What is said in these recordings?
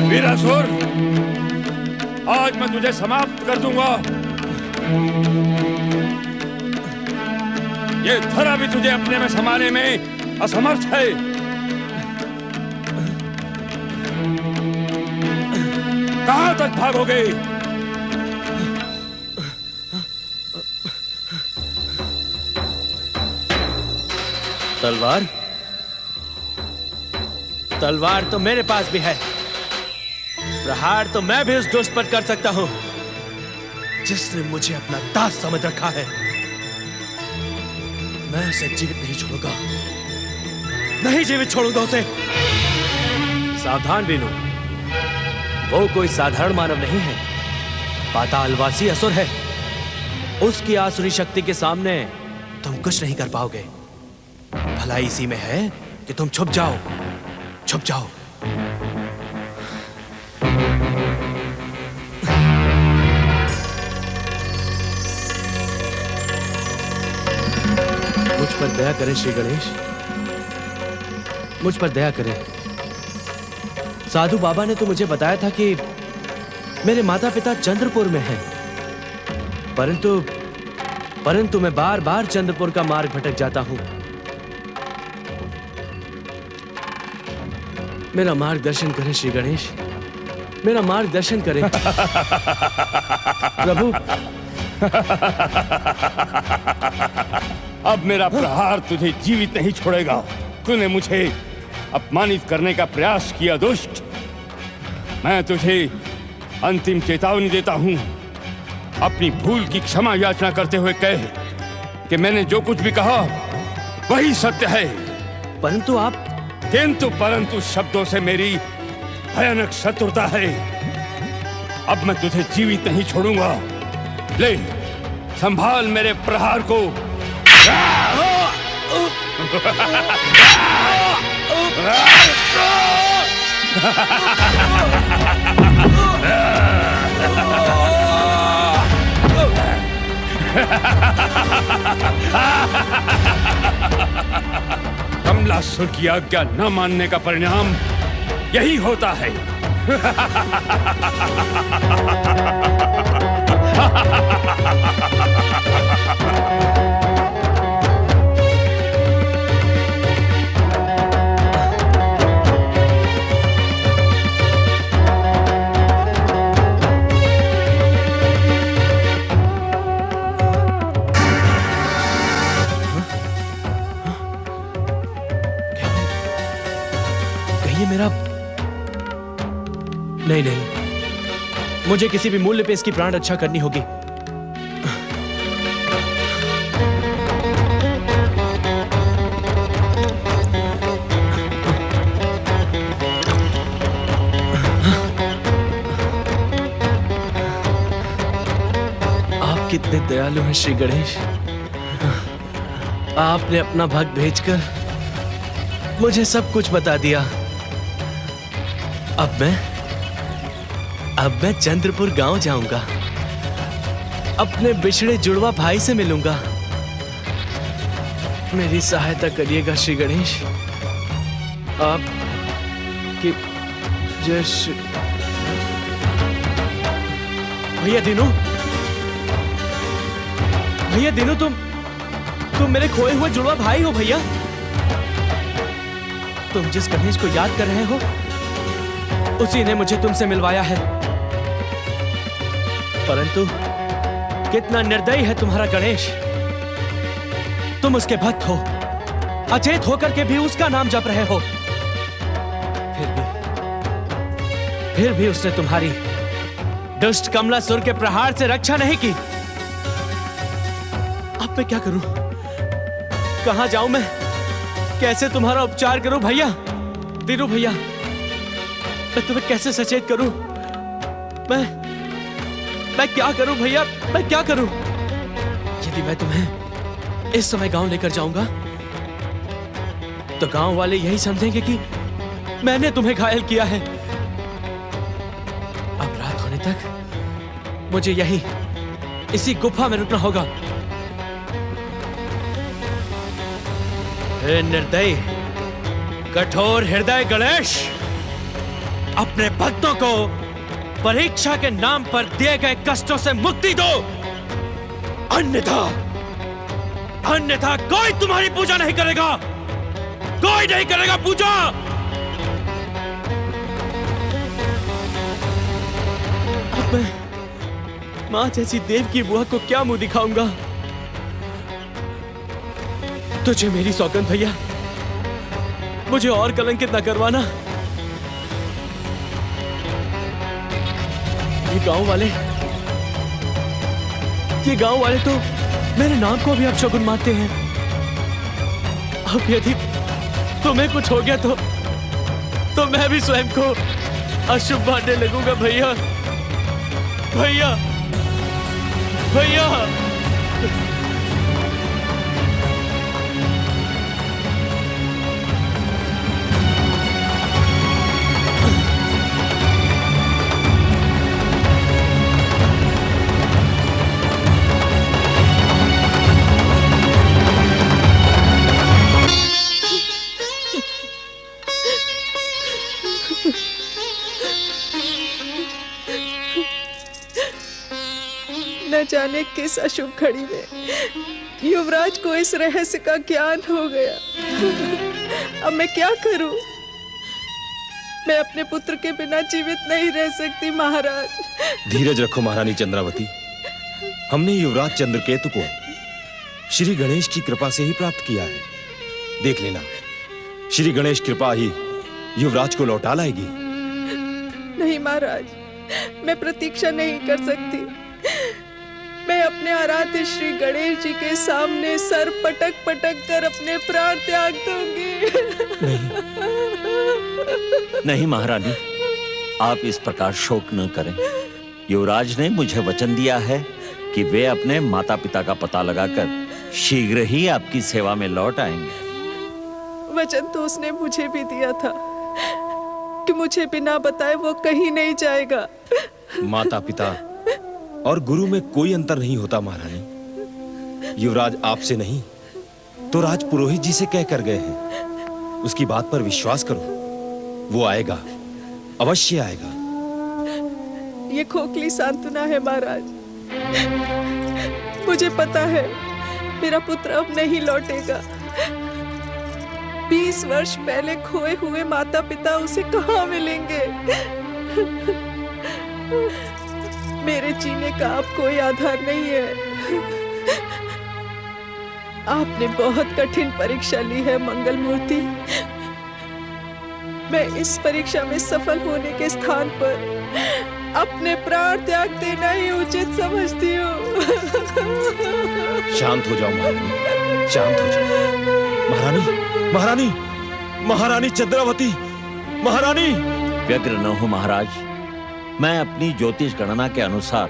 वीरासुर, आज मैं तुझे समाप्त कर दूंगा। ये धरा भी तुझे अपने में समाने में असमर्थ है। कहां तक भागोगे? तलवार? तलवार तो मेरे पास भी है। प्रहार तो मैं भी उस दुष्ट पर कर सकता हूं जिसने मुझे अपना दास समझ रखा है। मैं उसे जीवित नहीं छोड़ूंगा, नहीं जीवित छोड़ूंगा उसे। सावधान वीनू, वो कोई साधारण मानव नहीं है, पातालवासी असुर है। उसकी आसुरी शक्ति के सामने तुम कुछ नहीं कर पाओगे। भलाई इसी में है कि तुम छुप जाओ, छुप जाओ। मुझ पर दया करें श्री गणेश, मुझ पर दया करें। साधु बाबा ने तो मुझे बताया था कि मेरे माता पिता चंद्रपुर में हैं, परंतु मैं बार बार चंद्रपुर का मार्ग भटक जाता हूं। मेरा मार्गदर्शन करें श्री गणेश, मेरा मार्गदर्शन करें। प्रभु, अब मेरा प्रहार तुझे जीवित नहीं छोड़ेगा। तूने मुझे अपमानित करने का प्रयास किया दुष्ट। मैं तुझे अंतिम चेतावनी देता हूं। अपनी भूल की क्षमा याचना करते हुए कह कि मैंने जो कुछ भी कहा वही सत्य है। परंतु आप परंतु शब्दों से मेरी भयानक शत्रुता है। अब मैं तुझे जीवित नहीं छोड़ूंगा। ले, संभाल मेरे प्रहार को। कमलासुर की आज्ञा न मानने का परिणाम यही होता है। मेरा नहीं, मुझे किसी भी मूल्य पे इसकी प्राण रक्षा करनी होगी। आप कितने दयालु हैं श्री गणेश। आपने अपना भक्त भेजकर मुझे सब कुछ बता दिया। अब मैं चंद्रपुर गांव जाऊंगा, अपने बिछड़े जुड़वा भाई से मिलूंगा। मेरी सहायता करिएगा श्री गणेश। आप कि जय श्री। भैया दीनू, तुम मेरे खोए हुए जुड़वा भाई हो भैया। तुम जिस गणेश को याद कर रहे हो उसी ने मुझे तुमसे मिलवाया है। परंतु कितना निर्दयी है तुम्हारा गणेश। तुम उसके भक्त हो, अचेत होकर के भी उसका नाम जप रहे हो। फिर भी उसने तुम्हारी दुष्ट कमलासुर के प्रहार से रक्षा नहीं की। अब मैं क्या करूं? कहां जाऊं मैं? कैसे तुम्हारा उपचार करूं भैया? दीनू भैया, मैं तुम्हें कैसे सचेत करूं? मैं क्या करूं भैया? मैं क्या करूं? यदि मैं तुम्हें इस समय गांव लेकर जाऊंगा तो गांव वाले यही समझेंगे कि मैंने तुम्हें घायल किया है। अब रात होने तक मुझे यही इसी गुफा में रुकना होगा। हे निर्दयी, कठोर हृदय गणेश, अपने भक्तों को परीक्षा के नाम पर दिए गए कष्टों से मुक्ति दो, अन्यथा कोई तुम्हारी पूजा नहीं करेगा, कोई नहीं करेगा पूजा। अब मैं मां जैसी देव की बुआ को क्या मुंह दिखाऊंगा? तुझे मेरी सौगंध भैया, मुझे और कलंकित न करवाना। ये गांव वाले तो मेरे नाम को भी अपशगुन मानते हैं। अब यदि तुम्हें कुछ हो गया तो मैं भी स्वयं को अशुभ मानने लगूंगा भैया। भैया भैया न जाने किस अशुभ घड़ी में युवराज को इस रहस्य का ज्ञान हो गया। अब मैं क्या करूं? मैं अपने पुत्र के बिना जीवित नहीं रह सकती महाराज। धीरज रखो महारानी चंद्रावती। हमने युवराज चंद्रकेतु को श्री गणेश की कृपा से ही प्राप्त किया है। देख लेना, श्री गणेश कृपा ही युवराज को लौटा लाएगी। नहीं महाराज, मैं प्रतीक्षा नहीं कर सकती। मैं अपने आराध्य श्री गणेश जी के सामने सर पटक पटक कर अपने प्राण त्याग दूंगी। नहीं महारानी, आप इस प्रकार शोक न करें। युवराज ने मुझे वचन दिया है कि वे अपने माता पिता का पता लगाकर शीघ्र ही आपकी सेवा में लौट आएंगे। वचन तो उसने मुझे भी दिया था कि मुझे बिना बताए वो कहीं नहीं जाएगा। माता पिता और गुरु में कोई अंतर नहीं होता महारानी। युवराज आपसे नहीं तो राज पुरोहित जी से कह कर गए हैं। उसकी बात पर विश्वास करो, वो आएगा, अवश्य आएगा। ये खोखली सांत्वना है महाराज। मुझे पता है मेरा पुत्र अब नहीं लौटेगा। 20 वर्ष पहले खोए हुए माता पिता उसे कहाँ मिलेंगे? मेरे जीने का अब कोई आधार नहीं है। आपने बहुत कठिन परीक्षा ली है मंगल मूर्ति। मैं इस परीक्षा में सफल होने के स्थान पर अपने प्राण त्याग देना ही उचित समझती हूँ। शांत हो जाओ महारानी, शांत हो जाओ। महारानी, महारानी चंद्रावती, महारानी। व्यग्र न हो महाराज। मैं अपनी ज्योतिष गणना के अनुसार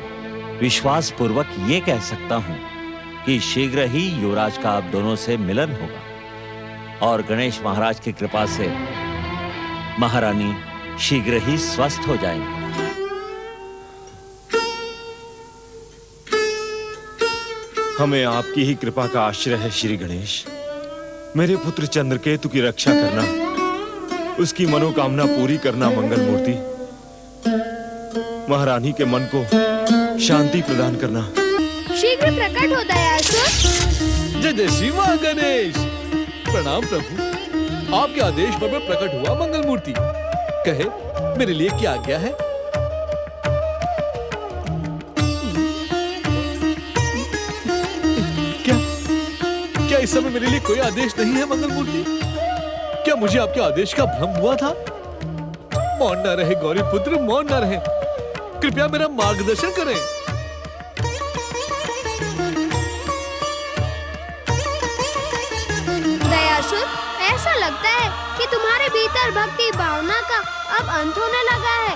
विश्वास पूर्वक ये कह सकता हूं कि शीघ्र ही युवराज का आप दोनों से मिलन होगा और गणेश महाराज की कृपा से महारानी शीघ्र ही स्वस्थ हो जाएंगे। हमें आपकी ही कृपा का आश्रय है श्री गणेश। मेरे पुत्र चंद्रकेतु की रक्षा करना, उसकी मनोकामना पूरी करना मंगल मूर्ति। महारानी के मन को शांति प्रदान करना। शीघ्र प्रकट हो दयासुर। जय जय श्री मां गणेश। प्रणाम प्रभु, आपके आदेश पर मैं प्रकट हुआ मंगल मूर्ति। कहे मेरे लिए क्या आज्ञा है? क्या इस समय मेरे लिए कोई आदेश नहीं है मंगल मूर्ति? क्या मुझे आपके आदेश का भ्रम हुआ था? मौन न रहे गौरी पुत्र, मौन न रहे। कृपया मेरा मार्गदर्शन करें। दयासुर, ऐसा लगता है कि तुम्हारे भीतर भक्ति भावना का अब अंत होने लगा है।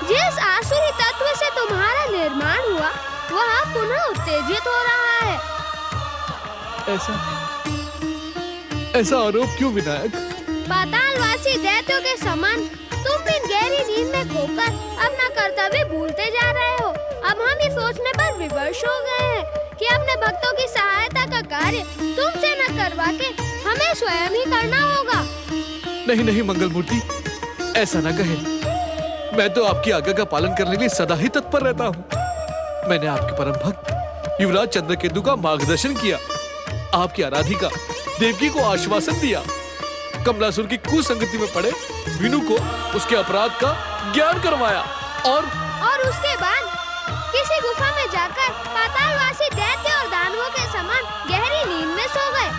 जिस आसुरी तत्व से तुम्हारा निर्माण हुआ वह पुनः उत्तेजित हो रहा है। ऐसा आरोप क्यों विनायक? पातालवासी दैत्यों के समान तुम भी गहरी नींद में खोकर अपना कर्तव्य भूलते जा रहे हो। अब हम ये सोचने पर विवश हो गए हैं कि अपने भक्तों की सहायता का कार्य तुमसे न करवा के हमें स्वयं ही करना होगा। नहीं मंगल मूर्ति, ऐसा न कहे। मैं तो आपकी आज्ञा का पालन करने के लिए सदा ही तत्पर रहता हूँ। मैंने आपके परम भक्त युवराज चंद्रकेतु का मार्गदर्शन किया, आपकी आराधिका देवकी को आश्वासन दिया, कमलासुर की कुसंगति में पड़े विनु को उसके अपराध का ज्ञान करवाया और उसके बाद किसी गुफा में जाकर पातालवासी दैत्य और दानवों के समान गहरी नींद में सो गए।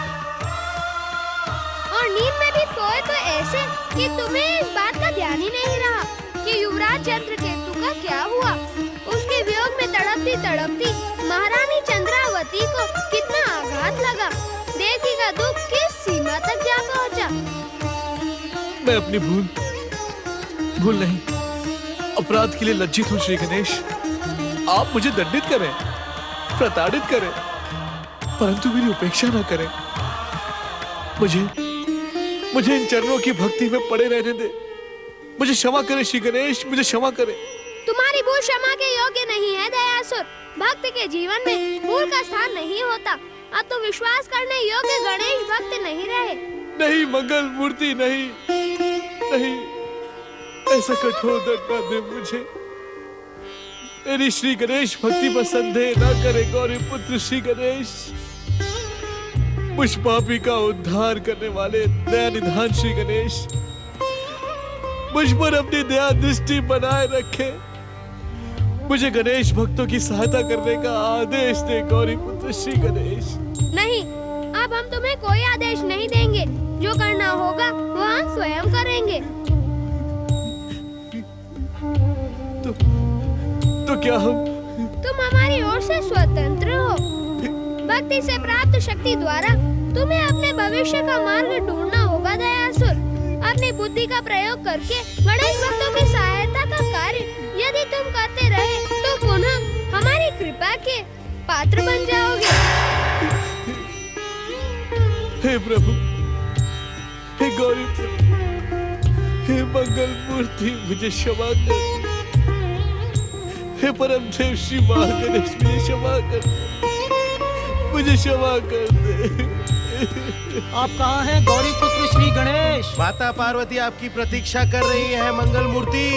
और नींद में भी सोए तो ऐसे कि तुम्हें इस बात का ध्यान ही नहीं रहा कि युवराज चंद्रकेतु का क्या हुआ। उसके वियोग में तड़पती तड़पती महारानी चंद्रावती को कितना आघात लगा। देवकी का दुख किस सीमा तक जा पहुंचा। मैं अपनी भूल नहीं, अपराध के लिए लज्जित हूँ। श्री गणेश, आप मुझे दंडित करें, प्रताड़ित करें, परंतु मेरी उपेक्षा न करें। मुझे इन चरणों की भक्ति में पड़े रहने दे। मुझे क्षमा करें श्री गणेश, मुझे क्षमा करें। तुम्हारी भूल क्षमा के योग्य नहीं है दयासुर। भक्त के जीवन में भूल का स्थान नहीं होता। अब तो विश्वास करने योग्य गणेश भक्त नहीं रहे। नहीं मंगल मूर्ति, नहीं, ऐसा कठोर दंड न दे मुझे। मेरी श्री गणेश भक्ति पर संदेह न करे गौरी पुत्र श्री गणेश। मुझ पापी का उद्धार करने वाले दया निधान श्री गणेश, मुझ पर अपनी दया दृष्टि बनाए रखे। मुझे गणेश भक्तों की सहायता करने का आदेश दे गौरी पुत्र श्री गणेश। नहीं, अब हम तुम्हें कोई आदेश नहीं देंगे। जो करना होगा वो हम स्वयं करेंगे। तो क्या तुम हमारी ओर से स्वतंत्र हो। भक्ति से प्राप्त शक्ति द्वारा तुम्हें अपने भविष्य का मार्ग ढूंढना होगा दयासुर। अपनी बुद्धि का प्रयोग करके गणेश भक्तों की सहायता का कार्य यदि तुम करते रहे तो पुनः हमारी कृपा के पात्र बन जाओगे। हे प्रभु, हे गौरी, हे मंगल मूर्ति, मुझे क्षमा कर। हे परम देव श्री महागणेश, मुझे क्षमा कर, मुझे क्षमा कर दे। आप कहाँ हैं गौरी पुत्र श्री गणेश? माता पार्वती आपकी प्रतीक्षा कर रही है मंगल मूर्ति।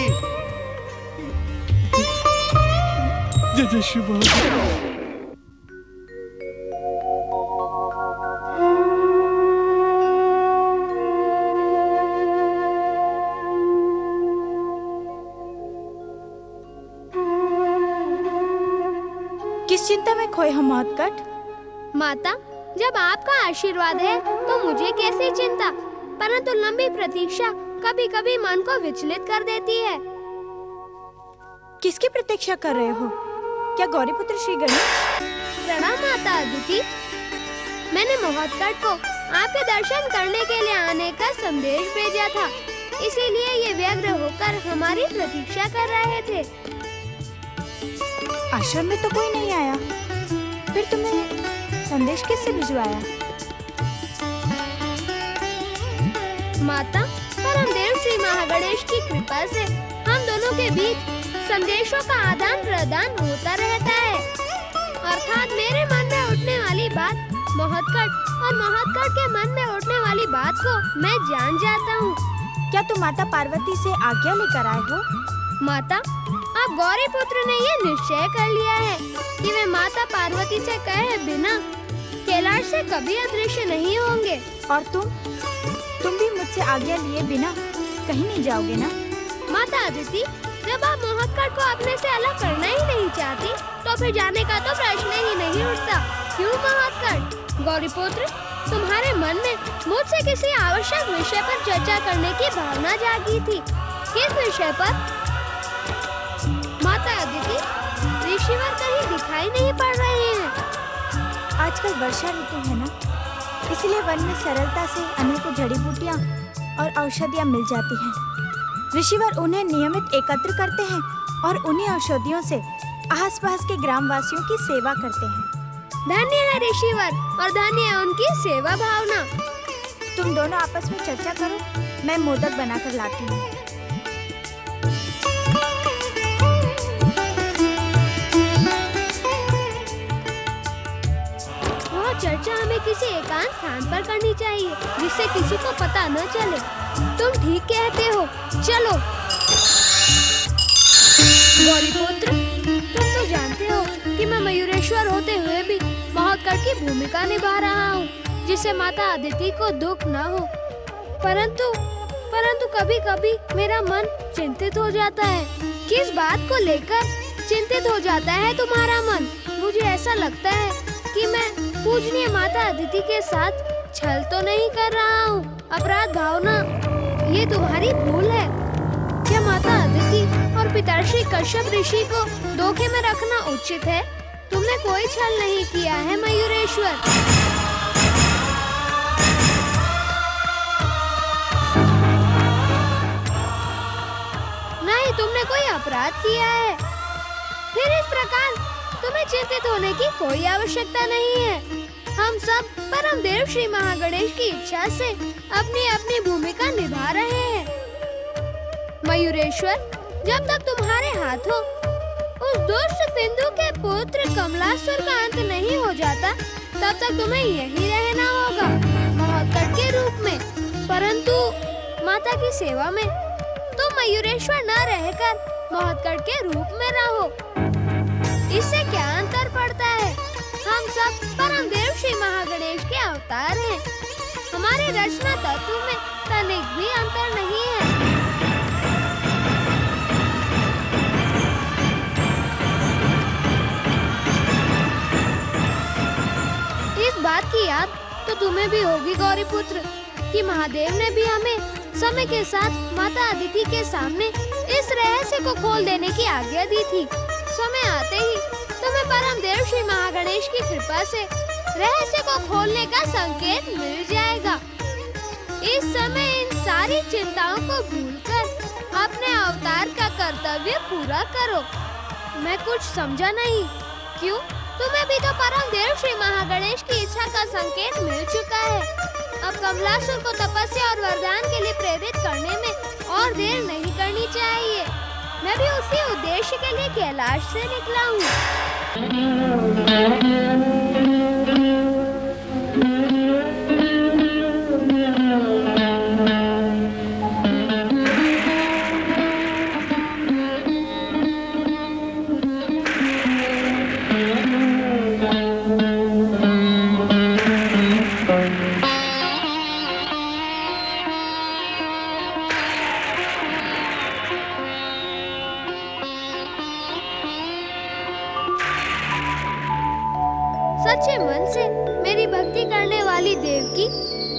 जय जय श्री महागणेश। किस चिंता में खोए हम महोत्कट? माता, जब आपका आशीर्वाद है तो मुझे कैसी चिंता, परंतु लंबी प्रतीक्षा कभी कभी मन को विचलित कर देती है। किसकी प्रतीक्षा कर रहे हो? क्या गौरी पुत्र श्री गणेश? प्रणाम माता अदिति। मैंने महोत्कट को आपके दर्शन करने के लिए आने का संदेश भेजा था, इसीलिए ये व्यग्र होकर हमारी प्रतीक्षा कर रहे थे। आश्रम में तो कोई नहीं आया, फिर तुम्हें संदेश किससे भिजवाया? माता, परमदेव श्री महागणेश की कृपा से हम दोनों के बीच संदेशों का आदान प्रदान होता रहता है। अर्थात मेरे मन में उठने वाली बात महोत्कट और महोत्कट के मन में उठने वाली बात को मैं जान जाता हूँ। क्या तुम माता पार्वती से आज्ञा लेकर आए हो? माता, अब गौरी पुत्र ने ये निश्चय कर लिया है कि वे माता पार्वती से कहे बिना कैलाश से कभी अदृश्य नहीं होंगे। और तुम भी मुझसे आज्ञा लिए बिना कहीं नहीं जाओगे ना? माता अदिति, जब आप महोत्कट को अपने से अलग करना ही नहीं चाहती तो फिर जाने का तो प्रश्न ही नहीं उठता। क्यों महोत्कट? गौरी पुत्र, तुम्हारे मन में मुझसे किसी आवश्यक विषय पर चर्चा करने की भावना जागी थी। किस विषय पर? माता अदिति, ऋषिवर कहीं दिखाई नहीं पड़ रहे हैं। आजकल वर्षा ऋतु है ना, इसलिए वन में सरलता से अनेकों जड़ी बूटियां और औषधियां मिल जाती हैं। ऋषिवर उन्हें नियमित एकत्र करते हैं और उन्हीं औषधियों से आसपास के ग्रामवासियों की सेवा करते हैं। धन्य है ऋषिवर और धन्य है उनकी सेवा भावना। तुम दोनों आपस में चर्चा करो, मैं मोदक बनाकर लाती हूँ। चर्चा हमें किसी एकांत स्थान पर करनी चाहिए जिससे किसी को पता न चले। तुम ठीक कहते हो, चलो। गौरीपुत्र, तुम तो जानते हो कि मैं मयूरेश्वर होते हुए भी महोत्कड़ की भूमिका निभा रहा हूँ, जिससे माता अदिति को दुख न हो। परंतु कभी कभी मेरा मन चिंतित हो जाता है। किस बात को लेकर चिंतित हो जाता है तुम्हारा मन? मुझे ऐसा लगता है कि मैं पूजनीय माता अदिति के साथ छल तो नहीं कर रहा हूँ। अपराध भावना, ये तुम्हारी भूल है। क्या माता अदिति और पिताश्री कश्यप ऋषि को धोखे में रखना उचित है? तुमने कोई छल नहीं किया है मयूरेश्वर। नहीं, तुमने कोई अपराध किया है। फिर इस प्रकार तुम्हें चिंतित होने की कोई आवश्यकता नहीं है। हम सब परम देव श्री महागणेश की इच्छा से अपनी अपनी भूमिका निभा रहे हैं। मयूरेश्वर, जब तक तुम्हारे हाथों उस दुष्ट सिंधु के पुत्र कमलासुर का अंत नहीं हो जाता, तब तक तुम्हें यहीं रहना होगा महोत्कड़ के रूप में। परंतु माता की सेवा में तुम मयूरेश्वर न रहकर महोत्कड़ के रूप में रहो। इससे क्या अंतर पड़ता है? हम सब परम देव श्री महागणेश के अवतार हैं। हमारे रचना तत्व में तनिक भी अंतर नहीं है। इस बात की याद तो तुम्हें भी होगी गौरीपुत्र, कि महादेव ने भी हमें समय के साथ माता अदिति के सामने इस रहस्य को खोल देने की आज्ञा दी थी। समय आते ही तुम्हें परम देव श्री महागणेश की कृपा से रहस्य को खोलने का संकेत मिल जाएगा। इस समय इन सारी चिंताओं को भूलकर अपने अवतार का कर्तव्य पूरा करो। मैं कुछ समझा नहीं। क्यों? तुम्हें भी तो परम देव श्री महागणेश की इच्छा का संकेत मिल चुका है। अब कमलासुर को तपस्या और वरदान के लिए प्रेरित करने में और देर नहीं करनी चाहिए। मैं भी उसी उद्देश्य के लिए कैलाश से निकला हूँ। सच्चे मन से मेरी भक्ति करने वाली देवकी,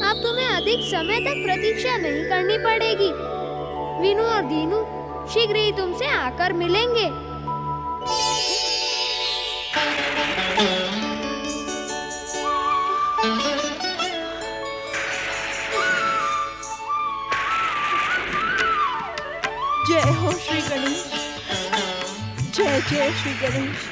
अब तुम्हें अधिक समय तक प्रतीक्षा नहीं करनी पड़ेगी। वीनू और दीनू शीघ्र ही तुमसे आकर मिलेंगे। जय हो श्री गणेश, जय जय श्री गणेश।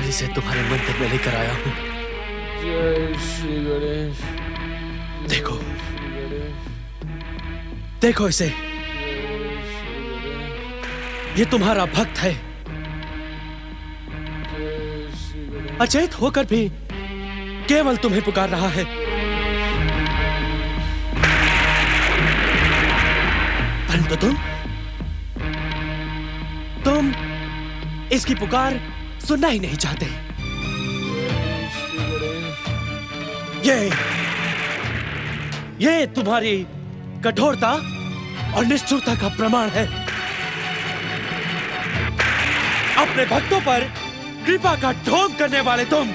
इसे तुम्हारे मंदिर में लेकर आया हूँ। जय श्री गणेश। देखो, देखो इसे, ये तुम्हारा भक्त है। अचेत होकर भी केवल तुम्हें पुकार रहा है। परंतु तुम इसकी पुकार सुनना ही नहीं चाहते। ये तुम्हारी कठोरता और निष्ठुरता का प्रमाण है। अपने भक्तों पर कृपा का ढोंग करने वाले तुम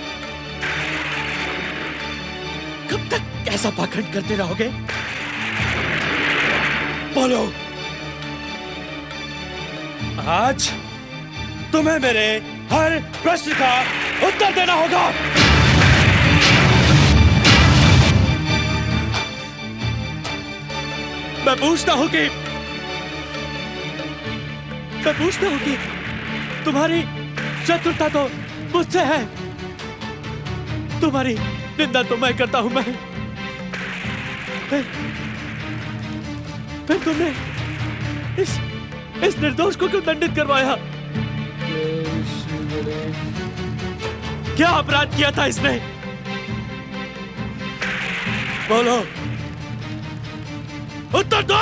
कब तक ऐसा पाखंड करते रहोगे? बोलो, आज तुम्हें मेरे हर प्रश्न का उत्तर देना होगा। मैं पूछता हूं कि तुम्हारी शत्रुता तो मुझसे है। तुम्हारी निंदा तो मैं करता हूं। मैं फिर तुमने इस निर्दोष को क्यों दंडित करवाया? क्या अपराध किया था इसने? बोलो, उत्तर दो।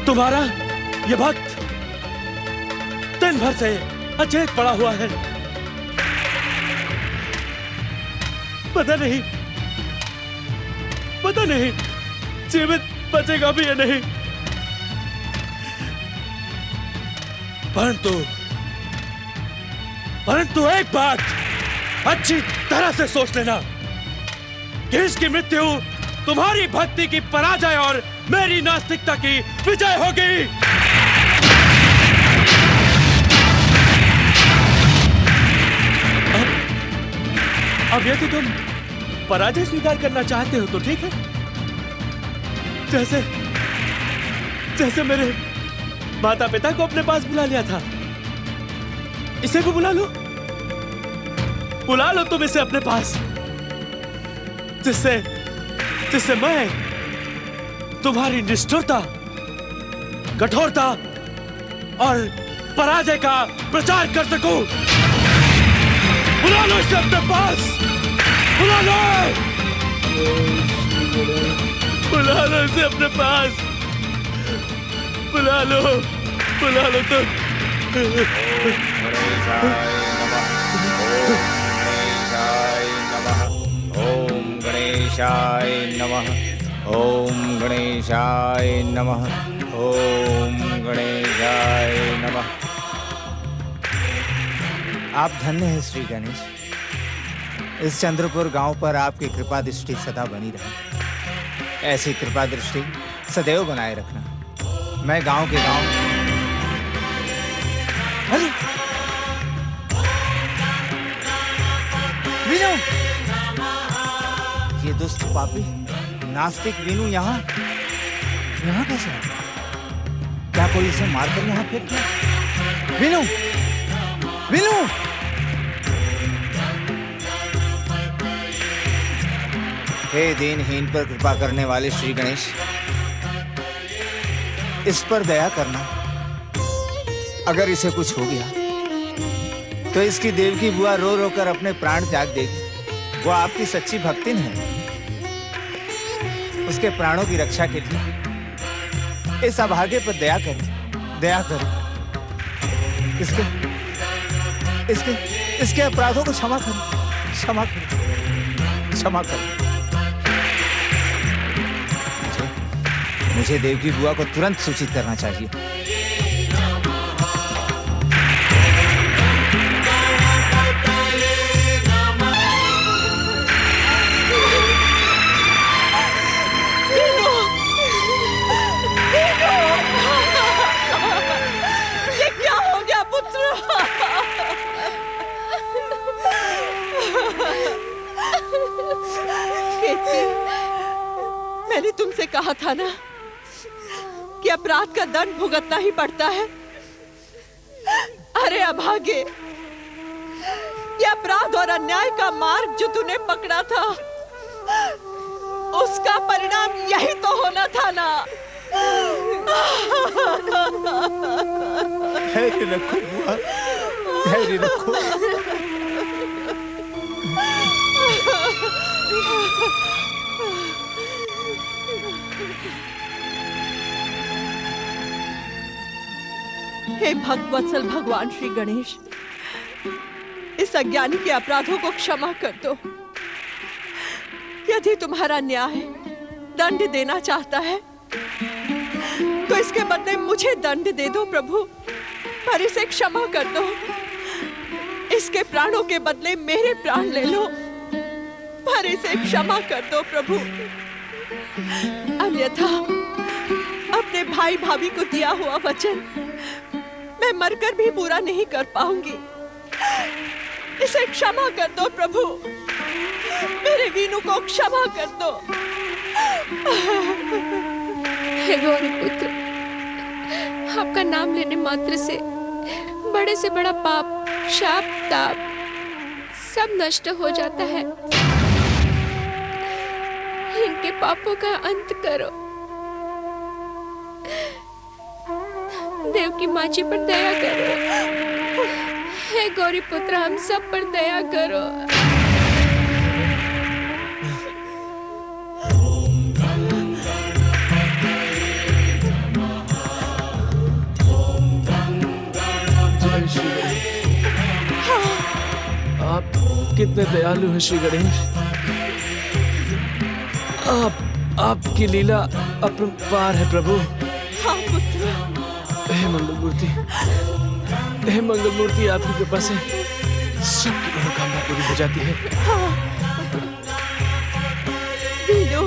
तुम्हारा ये भक्त दिन भर से अचेत पड़ा हुआ है। पता नहीं जीवित बचेगा भी या नहीं। परंतु एक बात अच्छी तरह से सोच लेना कि इसकी मृत्यु तुम्हारी भक्ति की पराजय और मेरी नास्तिकता की विजय होगी। अब यदि तुम पराजय स्वीकार करना चाहते हो तो ठीक है। जैसे मेरे माता पिता को अपने पास बुला लिया था, इसे भी बुला लो तुम इसे अपने पास, जिससे मैं तुम्हारी निष्ठुरता, कठोरता और पराजय का प्रचार कर सकूं। बुला लो इसे अपने पास, बुला लो इसे अपने पास, बुला लो तुम। ओम गणेशाय नमः, ओम गणेशाय नमः, ओम गणेशाय नमः। आप धन्य हैं श्री गणेश। इस चंद्रपुर गांव पर आपकी कृपा दृष्टि सदा बनी रहे। ऐसी कृपा दृष्टि सदैव बनाए रखना। मैं गांव के गांव। अरे वीनू, ये दुष्ट पापी नास्तिक वीनू यहाँ कैसे आया? क्या कोई इसे मारकर यहाँ फेंक दिया? वीनू, हे दीनहीन पर कृपा करने वाले श्री गणेश, इस पर दया करना। अगर इसे कुछ हो गया तो इसकी देवकी बुआ रो रो कर अपने प्राण त्याग देगी। वो आपकी सच्ची भक्तिन है। उसके प्राणों की रक्षा के लिए इस अभागे पर दया करें। इसके अपराधों को क्षमा करें। मुझे देवकी बुआ को तुरंत सूचित करना चाहिए। ये क्या हो गया पुत्र? मैंने तुमसे कहा था ना कि अपराध का दंड भुगतना ही पड़ता है। अरे अभागे, ये अपराध और अन्याय का मार्ग जो तूने पकड़ा था, उसका परिणाम यही तो होना था ना। धैर्य रखो बुआ, धैर्य रखो। हे भक्तवत्सल भगवान श्री गणेश, इस अज्ञानी के अपराधों को क्षमा कर दो। यदि तुम्हारा न्याय दंड देना चाहता है तो इसके बदले मुझे दंड दे दो प्रभु, पर इसे क्षमा कर दो। इसके प्राणों के बदले मेरे प्राण ले लो, पर इसे क्षमा कर दो प्रभु। अन्यथा अपने भाई भाभी को दिया हुआ वचन मैं मरकर भी पूरा नहीं कर पाऊंगी। इसे क्षमा कर दो प्रभु, मेरे वीनू को क्षमा कर दो। हे गौरी पुत्र, आपका नाम लेने मात्र से बड़े से बड़ा पाप, शाप, ताप सब नष्ट हो जाता है। इनके पापों का अंत करो। देव की माची पर दया करो। हे गौरी पुत्र, हम सब पर दया करो। आप कितने दयालु हैं श्री गणेश। आपकी लीला अपरंपार है प्रभु। हाँ पुत्र। हे मंगलमूर्ति, हे मंगलमूर्ति, आपकी कृपा से सबकी मनोकामना पूरी हो जाती है। वीनू,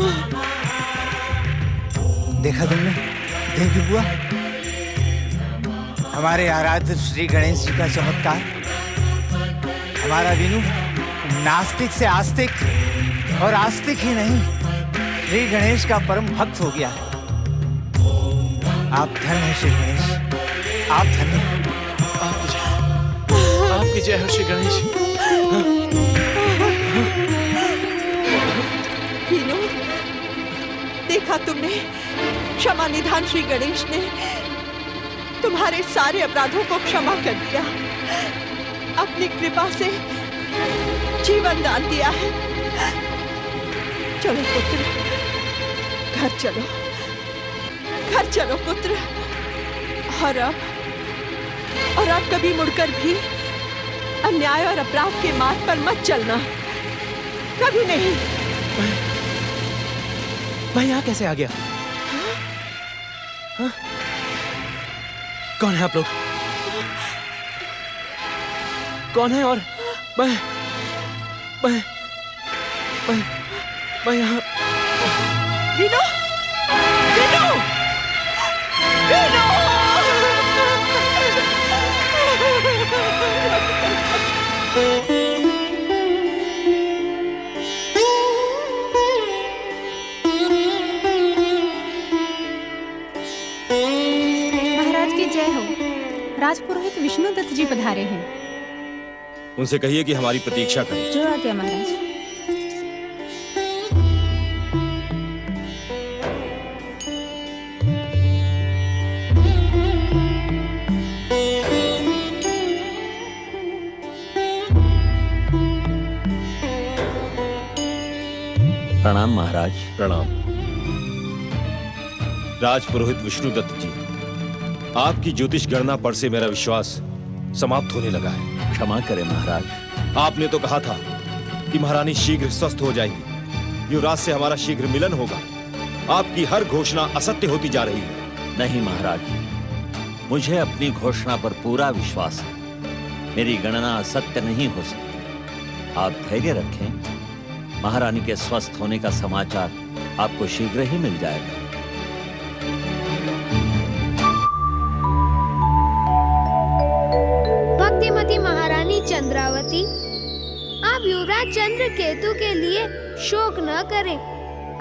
देखा तुमने देवी बुआ, हमारे आराध्य श्री गणेश जी का चमत्कार। हमारा वीनू नास्तिक से आस्तिक और आस्तिक ही नहीं, श्री गणेश का परम भक्त हो गया। आप धन्य हैं श्री गणेश, आप धन्य हैं। आपकी जय हो श्री गणेश। वीनू, देखा तुमने, क्षमा निधान श्री गणेश ने तुम्हारे सारे अपराधों को क्षमा कर दिया, अपनी कृपा से जीवन दान दिया है। चलो पुत्र, घर चलो, घर चलो पुत्र। और अब कभी मुड़कर भी अन्याय और अपराध के मार्ग पर मत चलना, कभी नहीं। मैं यहाँ कैसे आ गया? हाँ? कौन है आप लोग? कौन है? और मैं यहाँ। वीनू, वीनू, वीनू! महाराज की जय हो। राजपुरोहित विष्णुदत्त जी पधारे हैं। उनसे कहिए कि हमारी प्रतीक्षा करें। जो आ गया महाराज। प्रणाम महाराज। प्रणाम। राजपुरोहित विष्णुदत्त जी, आपकी ज्योतिष गणना पर से मेरा विश्वास समाप्त होने लगा है। क्षमा करें महाराज। आपने तो कहा था कि महारानी शीघ्र स्वस्थ हो जाएगी, युवराज से हमारा शीघ्र मिलन होगा। आपकी हर घोषणा असत्य होती जा रही है। नहीं महाराज, मुझे अपनी घोषणा पर पूरा विश्वास है। मेरी गणना असत्य नहीं हो सकती। आप धैर्य रखें, महारानी के स्वस्थ होने का समाचार आपको शीघ्र ही मिल जाएगा। भक्तिमती महारानी चंद्रावती, आप युवराज चंद्र केतु के लिए शोक न करें।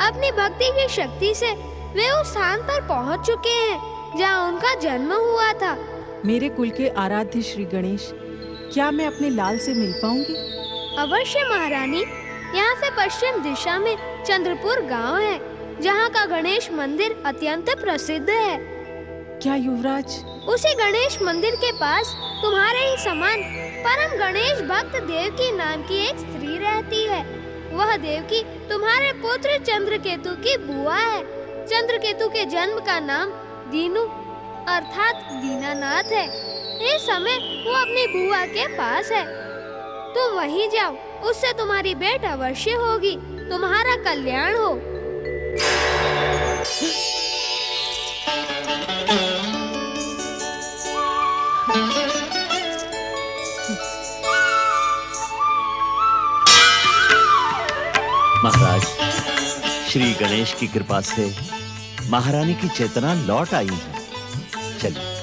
अपनी भक्ति की शक्ति से वे उस स्थान पर पहुंच चुके हैं जहां उनका जन्म हुआ था। मेरे कुल के आराध्य श्री गणेश, क्या मैं अपने लाल से मिल पाऊंगी? अवश्य महारानी। यहाँ से पश्चिम दिशा में चंद्रपुर गांव है, जहाँ का गणेश मंदिर अत्यंत प्रसिद्ध है। क्या युवराज? उसी गणेश मंदिर के पास तुम्हारे ही समान परम गणेश भक्त देवकी नाम की एक स्त्री रहती है। वह देवकी तुम्हारे पुत्र चंद्रकेतु की बुआ है। चंद्रकेतु के जन्म का नाम दीनू अर्थात दीनानाथ है। इस समय वो अपनी बुआ के पास है। तुम वहीं जाओ, उससे तुम्हारी भेंट अवश्य होगी। तुम्हारा कल्याण हो। महाराज, श्री गणेश की कृपा से महारानी की चेतना लौट आई है। चलिए।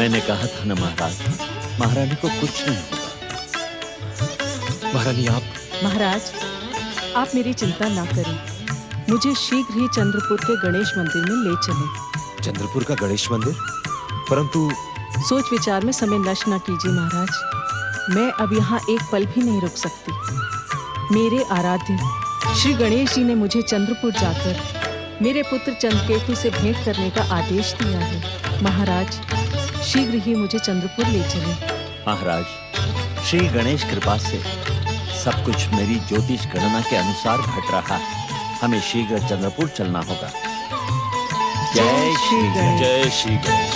मैंने कहा था ना महाराज, महारानी को कुछ नहीं होगा। महारानी आप महाराज, आप मेरी चिंता ना करें। मुझे शीघ्र ही चंद्रपुर के गणेश मंदिर में ले चलें। चंद्रपुर का गणेश मंदिर? परंतु सोच विचार में समय नष्ट ना कीजिए महाराज। मैं अब यहाँ एक पल भी नहीं रुक सकती। मेरे आराध्य श्री गणेश जी ने मुझे चंद्रपुर जाकर मेरे पुत्र चंद्रकेतु से भेंट करने का आदेश दिया है। महाराज, शीघ्र ही मुझे चंद्रपुर ले चलें। महाराज, श्री गणेश कृपा से सब कुछ मेरी ज्योतिष गणना के अनुसार घट रहा है। हमें शीघ्र चंद्रपुर चलना होगा। जय श्री गणेश। जय श्री गणेश।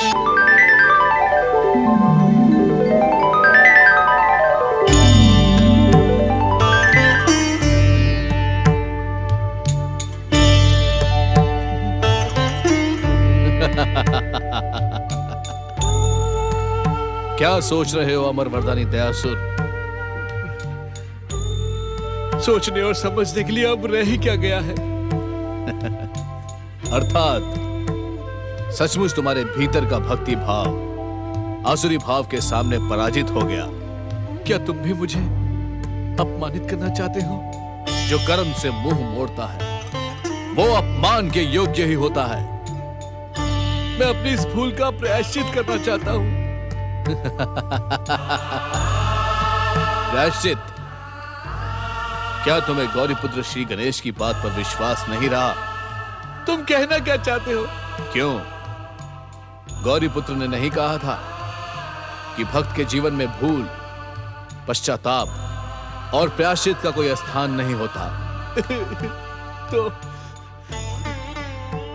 क्या सोच रहे हो अमर वरदानी दयासुर? सोचने और समझने के लिए अब रह ही क्या गया है। अर्थात सचमुच तुम्हारे भीतर का भक्ति भाव आसुरी भाव के सामने पराजित हो गया। क्या तुम भी मुझे अपमानित करना चाहते हो? जो कर्म से मुंह मोड़ता है वो अपमान के योग्य ही होता है। मैं अपनी इस भूल का प्रायश्चित करना चाहता हूं। प्रायश्चित? क्या तुम्हें गौरीपुत्र श्री गणेश की बात पर विश्वास नहीं रहा? तुम कहना क्या चाहते हो? क्यों? गौरीपुत्र ने नहीं कहा था कि भक्त के जीवन में भूल, पश्चाताप और प्रायश्चित का कोई स्थान नहीं होता?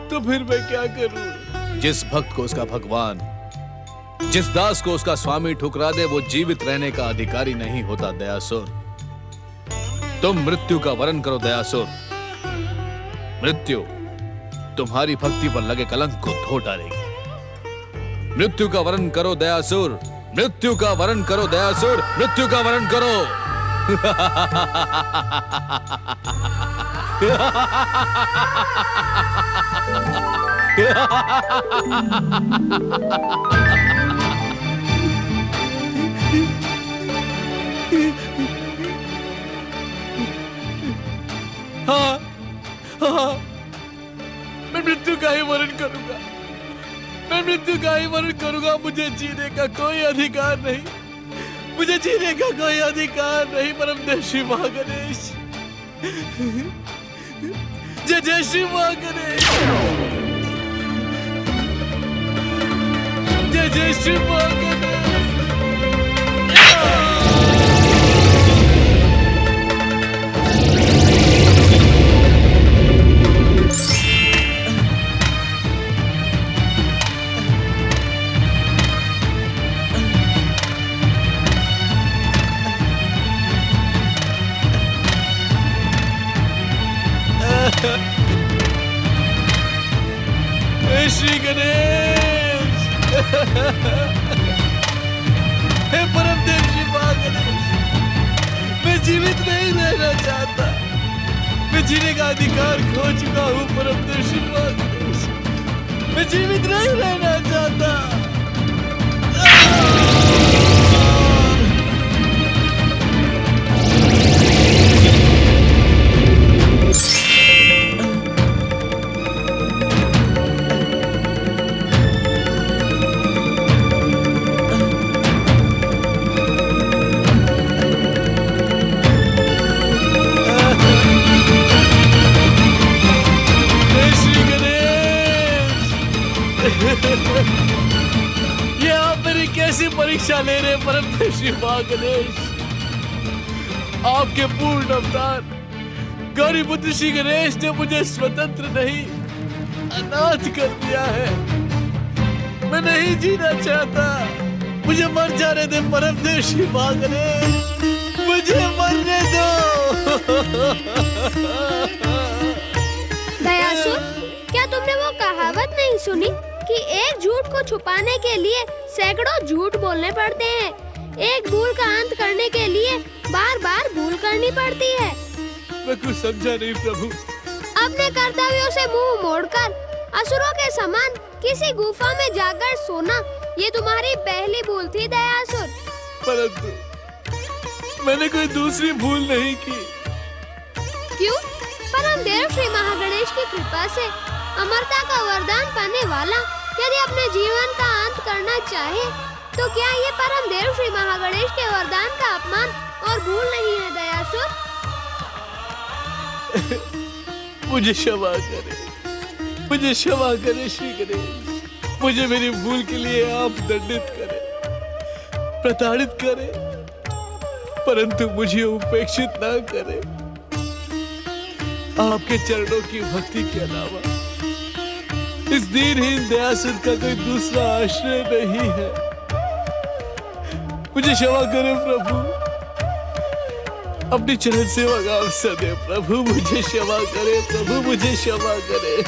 तो फिर मैं क्या करूं? जिस भक्त को उसका भगवान, जिस दास को उसका स्वामी ठुकरा दे, वो जीवित रहने का अधिकारी नहीं होता दयासुर। तुम मृत्यु का वरण करो दयासुर। मृत्यु तुम्हारी भक्ति पर लगे कलंक को धो डालेगी। मृत्यु का वरण करो दयासुर। मृत्यु का वरण करो दयासुर। मृत्यु का वरण करो। हाँ, हाँ, मैं मृत्यु का ही वरण करूंगा। मैं मृत्यु का ही वरण करूंगा। मुझे जीने का कोई अधिकार नहीं। मुझे जीने का कोई अधिकार नहीं। परमदेव महागणेश, जय जय श्री महागणेश, जय जय श्री महागणेश। श्री गणेश, हे परमदेव श्री महागणेश, मैं जीवित नहीं रहना चाहता। मैं जीने का अधिकार खो चुका हूँ परमदेव श्री महागणेश। मैं जीवित नहीं रहना चाहता। ये आप मेरी कैसी परीक्षा ले रहे परमदेव श्री महागणेश? आपके पूर्ण अवतार गौरीपुत्र श्री गणेश ने मुझे स्वतंत्र नहीं, अनाथ कर दिया है। मैं नहीं जीना चाहता। मुझे मर जाने दे परमदेव श्री महागणेश, मुझे मरने दो। दयासुर, क्या तुमने वो कहावत नहीं सुनी कि एक झूठ को छुपाने के लिए सैकड़ों झूठ बोलने पड़ते हैं? एक भूल का अंत करने के लिए बार बार भूल करनी पड़ती है। मैं कुछ समझा नहीं प्रभु। अपने कर्तव्यों से मुंह मोड़कर असुरों के समान किसी गुफा में जाकर सोना ये तुम्हारी पहली भूल थी दयासुर। परंतु मैंने कोई दूसरी भूल नहीं की। क्यों? परम देव श्री महागणेश की कृपा से अमरता का वरदान पाने वाला यदि अपने जीवन का अंत करना चाहे तो क्या ये परम देव श्री महागणेश के वरदान का अपमान और भूल नहीं है दयासुर? मुझे क्षमा करे, मुझे क्षमा करे श्री गणेश। मुझे मेरी भूल के लिए आप दंडित करें, प्रताड़ित करें, परंतु मुझे उपेक्षित ना करें। आपके चरणों की भक्ति के अलावा इस दीनहीन दयासुर का कोई दूसरा आश्रय नहीं है। मुझे क्षमा करें प्रभु, अपनी चरण सेवा गाँव सदे प्रभु। मुझे क्षमा करें प्रभु, मुझे क्षमा करें।